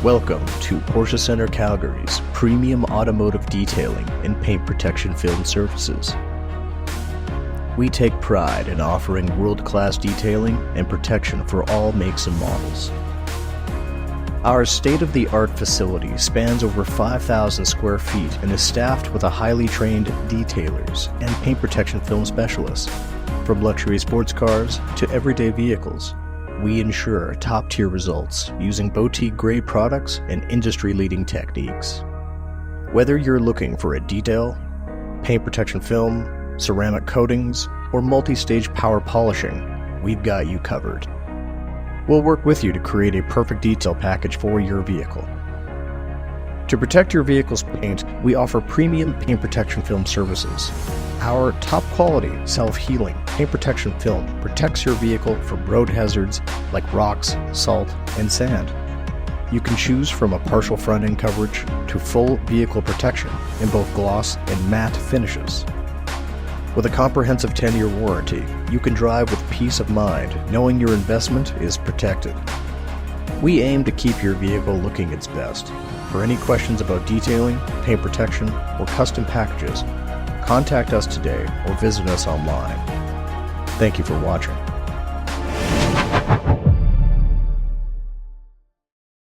Welcome to Porsche Centre Calgary's premium automotive detailing and paint protection film services. We take pride in offering world-class detailing and protection for all makes and models. Our state-of-the-art facility spans over 5,000 square feet and is staffed with a highly trained detailers and paint protection film specialists. From luxury sports cars to everyday vehicles, we ensure top-tier results using boutique-grade products and industry-leading techniques. Whether you're looking for a detail, paint protection film, ceramic coatings, or multi-stage power polishing, we've got you covered. We'll work with you to create a perfect detail package for your vehicle. To protect your vehicle's paint, we offer premium paint protection film services. Our top-quality, self-healing paint protection film protects your vehicle from road hazards like rocks, salt, and sand. You can choose from a partial front-end coverage to full vehicle protection in both gloss and matte finishes. With a comprehensive 10-year warranty, you can drive with peace of mind knowing your investment is protected. We aim to keep your vehicle looking its best. For any questions about detailing, paint protection, or custom packages, contact us today or visit us online. Thank you for watching.